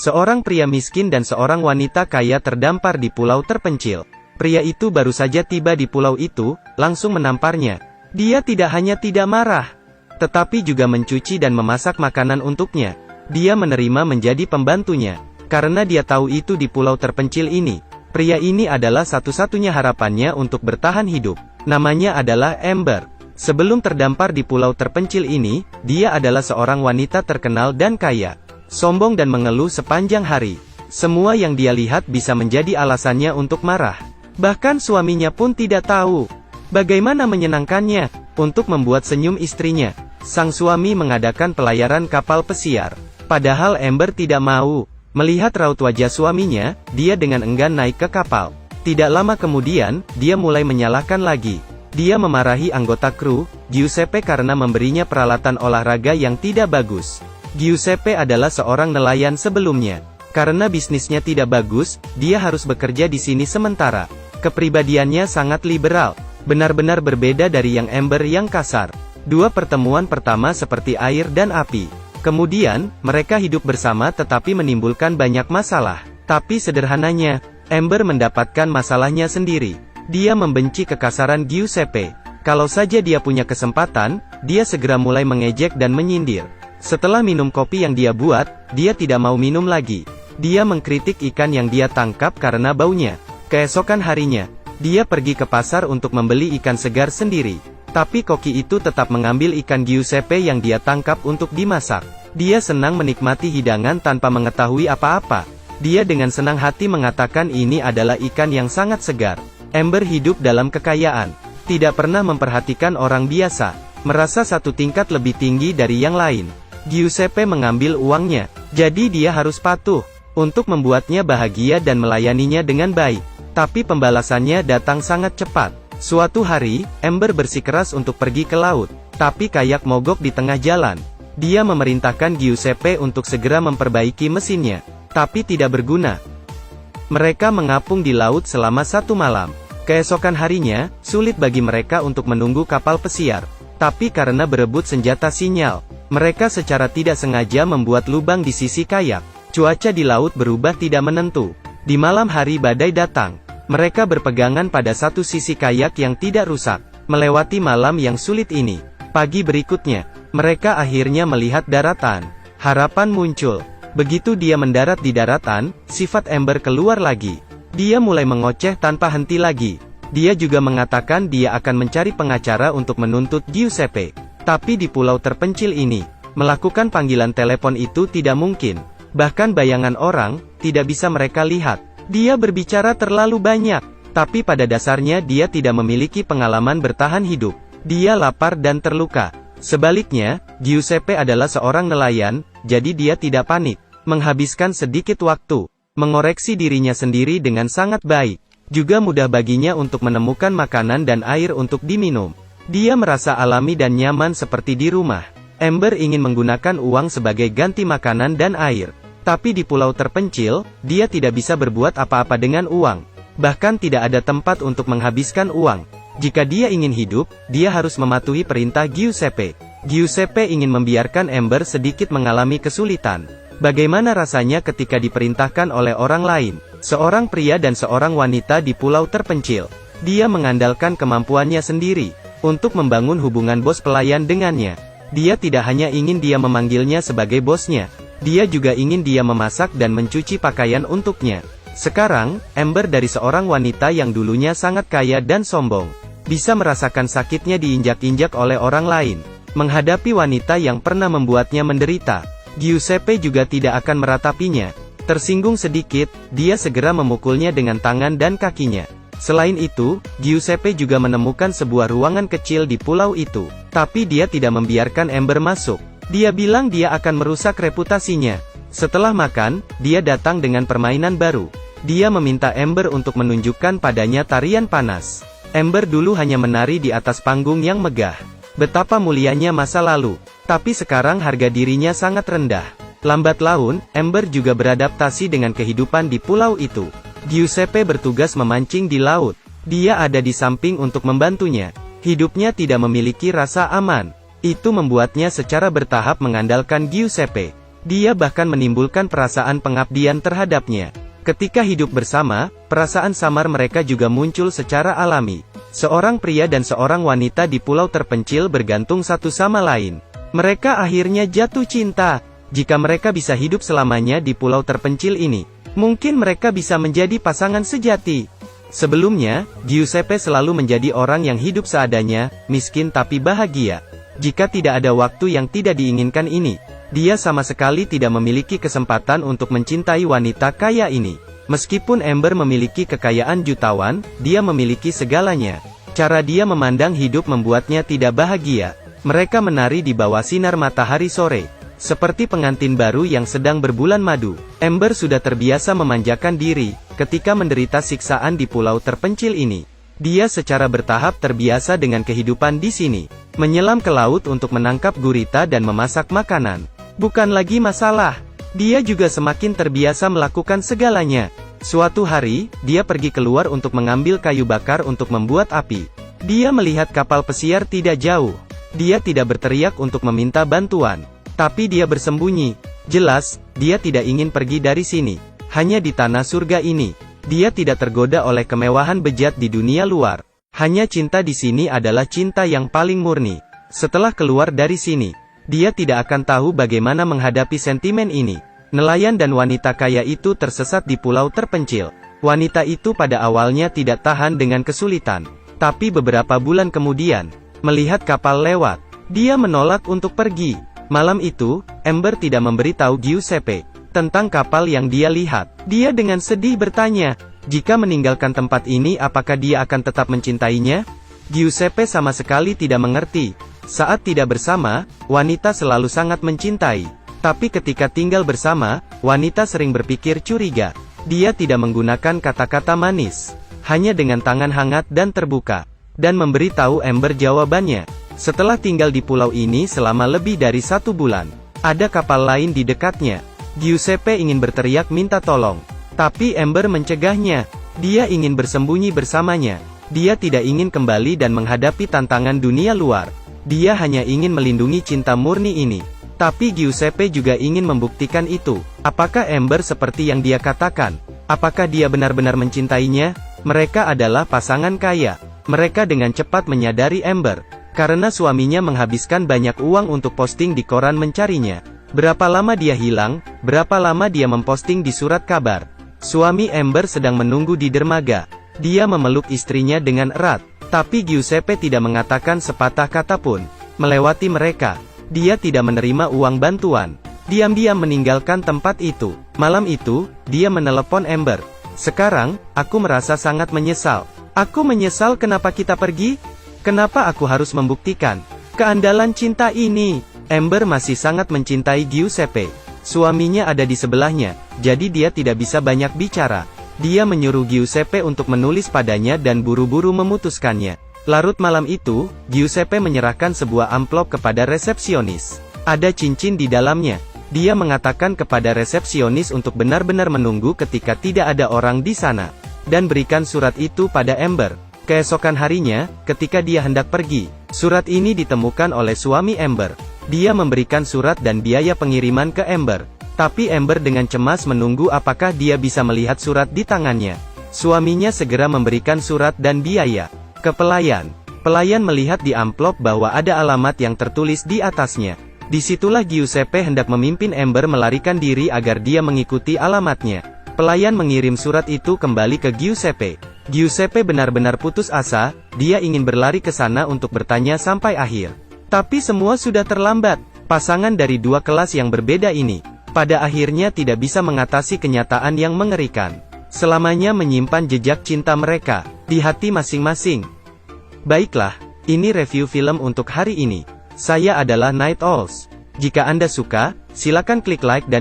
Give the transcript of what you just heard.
Seorang pria miskin dan seorang wanita kaya terdampar di pulau terpencil. Pria itu baru saja tiba di pulau itu, langsung menamparnya. Dia tidak hanya tidak marah, tetapi juga mencuci dan memasak makanan untuknya. Dia menerima menjadi pembantunya, karena dia tahu itu di pulau terpencil ini. Pria ini adalah satu-satunya harapannya untuk bertahan hidup. Namanya adalah Amber. Sebelum terdampar di pulau terpencil ini, dia adalah seorang wanita terkenal dan kaya. Sombong dan mengeluh sepanjang hari. Semua yang dia lihat bisa menjadi alasannya untuk marah. Bahkan suaminya pun tidak tahu bagaimana menyenangkannya untuk membuat senyum istrinya. Sang suami mengadakan pelayaran kapal pesiar. Padahal Amber tidak mau melihat raut wajah suaminya. Dia dengan enggan naik ke kapal. Tidak lama kemudian, dia mulai menyalahkan lagi. Dia memarahi anggota kru, Giuseppe, karena memberinya peralatan olahraga yang tidak bagus. Giuseppe adalah seorang nelayan sebelumnya. Karena bisnisnya tidak bagus, dia harus bekerja di sini sementara. Kepribadiannya sangat liberal, benar-benar berbeda dari yang Amber yang kasar. Dua pertemuan pertama seperti air dan api. Kemudian, mereka hidup bersama tetapi menimbulkan banyak masalah. Tapi sederhananya, Amber mendapatkan masalahnya sendiri. Dia membenci kekasaran Giuseppe. Kalau saja dia punya kesempatan, dia segera mulai mengejek dan menyindir. Setelah minum kopi yang dia buat, dia tidak mau minum lagi. Dia mengkritik ikan yang dia tangkap karena baunya. Keesokan harinya, dia pergi ke pasar untuk membeli ikan segar sendiri. Tapi koki itu tetap mengambil ikan Giuseppe yang dia tangkap untuk dimasak. Dia senang menikmati hidangan tanpa mengetahui apa-apa. Dia dengan senang hati mengatakan ini adalah ikan yang sangat segar. Amber hidup dalam kekayaan. Tidak pernah memperhatikan orang biasa. Merasa satu tingkat lebih tinggi dari yang lain. Giuseppe mengambil uangnya. Jadi dia harus patuh untuk membuatnya bahagia dan melayaninya dengan baik. Tapi pembalasannya datang sangat cepat. Suatu hari, Amber bersikeras untuk pergi ke laut, tapi kayak mogok di tengah jalan. Dia memerintahkan Giuseppe untuk segera memperbaiki mesinnya, tapi tidak berguna. Mereka mengapung di laut selama 1 malam. Keesokan harinya, sulit bagi mereka untuk menunggu kapal pesiar. Tapi karena berebut senjata sinyal, mereka secara tidak sengaja membuat lubang di sisi kayak. Cuaca di laut berubah tidak menentu. Di malam hari badai datang. Mereka berpegangan pada satu sisi kayak yang tidak rusak. Melewati malam yang sulit ini. Pagi berikutnya, mereka akhirnya melihat daratan. Harapan muncul. Begitu dia mendarat di daratan, sifat Amber keluar lagi. Dia mulai mengoceh tanpa henti lagi. Dia juga mengatakan dia akan mencari pengacara untuk menuntut Giuseppe. Tapi di pulau terpencil ini, melakukan panggilan telepon itu tidak mungkin. Bahkan bayangan orang, tidak bisa mereka lihat. Dia berbicara terlalu banyak, tapi pada dasarnya dia tidak memiliki pengalaman bertahan hidup. Dia lapar dan terluka. Sebaliknya, Giuseppe adalah seorang nelayan, jadi dia tidak panik. Menghabiskan sedikit waktu, mengoreksi dirinya sendiri dengan sangat baik. Juga mudah baginya untuk menemukan makanan dan air untuk diminum. Dia merasa alami dan nyaman seperti di rumah. Amber ingin menggunakan uang sebagai ganti makanan dan air. Tapi di pulau terpencil, dia tidak bisa berbuat apa-apa dengan uang. Bahkan tidak ada tempat untuk menghabiskan uang. Jika dia ingin hidup, dia harus mematuhi perintah Giuseppe. Giuseppe ingin membiarkan Amber sedikit mengalami kesulitan. Bagaimana rasanya ketika diperintahkan oleh orang lain, seorang pria dan seorang wanita di pulau terpencil. Dia mengandalkan kemampuannya sendiri untuk membangun hubungan bos pelayan dengannya. Dia tidak hanya ingin dia memanggilnya sebagai bosnya. Dia juga ingin dia memasak dan mencuci pakaian untuknya. Sekarang, Amber dari seorang wanita yang dulunya sangat kaya dan sombong, bisa merasakan sakitnya diinjak-injak oleh orang lain. Menghadapi wanita yang pernah membuatnya menderita, Giuseppe juga tidak akan meratapinya. Tersinggung sedikit, dia segera memukulnya dengan tangan dan kakinya. Selain itu, Giuseppe juga menemukan sebuah ruangan kecil di pulau itu. Tapi dia tidak membiarkan Amber masuk. Dia bilang dia akan merusak reputasinya. Setelah makan, dia datang dengan permainan baru. Dia meminta Amber untuk menunjukkan padanya tarian panas. Amber dulu hanya menari di atas panggung yang megah. Betapa mulianya masa lalu. Tapi sekarang harga dirinya sangat rendah. Lambat laun, Amber juga beradaptasi dengan kehidupan di pulau itu. Giuseppe bertugas memancing di laut. Dia ada di samping untuk membantunya. Hidupnya tidak memiliki rasa aman. Itu membuatnya secara bertahap mengandalkan Giuseppe. Dia bahkan menimbulkan perasaan pengabdian terhadapnya. Ketika hidup bersama, perasaan samar mereka juga muncul secara alami. Seorang pria dan seorang wanita di pulau terpencil bergantung satu sama lain. Mereka akhirnya jatuh cinta. Jika mereka bisa hidup selamanya di pulau terpencil ini, mungkin mereka bisa menjadi pasangan sejati. Sebelumnya, Giuseppe selalu menjadi orang yang hidup seadanya, miskin tapi bahagia. Jika tidak ada waktu yang tidak diinginkan ini, dia sama sekali tidak memiliki kesempatan untuk mencintai wanita kaya ini. Meskipun Amber memiliki kekayaan jutawan, dia memiliki segalanya. Cara dia memandang hidup membuatnya tidak bahagia. Mereka menari di bawah sinar matahari sore, seperti pengantin baru yang sedang berbulan madu. Amber sudah terbiasa memanjakan diri, ketika menderita siksaan di pulau terpencil ini. Dia secara bertahap terbiasa dengan kehidupan di sini. Menyelam ke laut untuk menangkap gurita dan memasak makanan bukan lagi masalah. Dia juga semakin terbiasa melakukan segalanya. Suatu hari, dia pergi keluar untuk mengambil kayu bakar untuk membuat api. Dia melihat kapal pesiar tidak jauh. Dia tidak berteriak untuk meminta bantuan, tapi dia bersembunyi. Jelas, dia tidak ingin pergi dari sini. Hanya di tanah surga ini, dia tidak tergoda oleh kemewahan bejat di dunia luar. Hanya cinta di sini adalah cinta yang paling murni. Setelah keluar dari sini, dia tidak akan tahu bagaimana menghadapi sentimen ini. Nelayan dan wanita kaya itu tersesat di pulau terpencil. Wanita itu pada awalnya tidak tahan dengan kesulitan. Tapi beberapa bulan kemudian, melihat kapal lewat, dia menolak untuk pergi. Malam itu, Amber tidak memberitahu Giuseppe tentang kapal yang dia lihat. Dia dengan sedih bertanya, jika meninggalkan tempat ini apakah dia akan tetap mencintainya? Giuseppe sama sekali tidak mengerti. Saat tidak bersama, wanita selalu sangat mencintai. Tapi ketika tinggal bersama, wanita sering berpikir curiga. Dia tidak menggunakan kata-kata manis, hanya dengan tangan hangat dan terbuka, dan memberitahu Amber jawabannya. Setelah tinggal di pulau ini selama lebih dari 1 bulan, ada kapal lain di dekatnya. Giuseppe ingin berteriak minta tolong, tapi Amber mencegahnya. Dia ingin bersembunyi bersamanya. Dia tidak ingin kembali dan menghadapi tantangan dunia luar. Dia hanya ingin melindungi cinta murni ini. Tapi Giuseppe juga ingin membuktikan itu. Apakah Amber seperti yang dia katakan? Apakah dia benar-benar mencintainya? Mereka adalah pasangan kaya. Mereka dengan cepat menyadari Amber, karena suaminya menghabiskan banyak uang untuk posting di koran mencarinya. Berapa lama dia hilang, berapa lama dia memposting di surat kabar. Suami Amber sedang menunggu di dermaga. Dia memeluk istrinya dengan erat. Tapi Giuseppe tidak mengatakan sepatah kata pun. Melewati mereka, dia tidak menerima uang bantuan. Diam-diam meninggalkan tempat itu. Malam itu, dia menelepon Amber. Sekarang, aku merasa sangat menyesal. Aku menyesal kenapa kita pergi? Kenapa aku harus membuktikan keandalan cinta ini? Amber masih sangat mencintai Giuseppe. Suaminya ada di sebelahnya, jadi dia tidak bisa banyak bicara. Dia menyuruh Giuseppe untuk menulis padanya dan buru-buru memutuskannya. Larut malam itu, Giuseppe menyerahkan sebuah amplop kepada resepsionis. Ada cincin di dalamnya. Dia mengatakan kepada resepsionis untuk benar-benar menunggu ketika tidak ada orang di sana, dan berikan surat itu pada Amber. Keesokan harinya, ketika dia hendak pergi, surat ini ditemukan oleh suami Amber. Dia memberikan surat dan biaya pengiriman ke Amber. Tapi Amber dengan cemas menunggu apakah dia bisa melihat surat di tangannya. Suaminya segera memberikan surat dan biaya ke pelayan. Pelayan melihat di amplop bahwa ada alamat yang tertulis di atasnya. Disitulah Giuseppe hendak memimpin Amber melarikan diri agar dia mengikuti alamatnya. Pelayan mengirim surat itu kembali ke Giuseppe. Giuseppe benar-benar putus asa. Dia ingin berlari ke sana untuk bertanya sampai akhir. Tapi semua sudah terlambat. Pasangan dari dua kelas yang berbeda ini, pada akhirnya tidak bisa mengatasi kenyataan yang mengerikan. Selamanya menyimpan jejak cinta mereka di hati masing-masing. Baiklah, ini review film untuk hari ini. Saya adalah Night Owls. Jika Anda suka, silakan klik like dan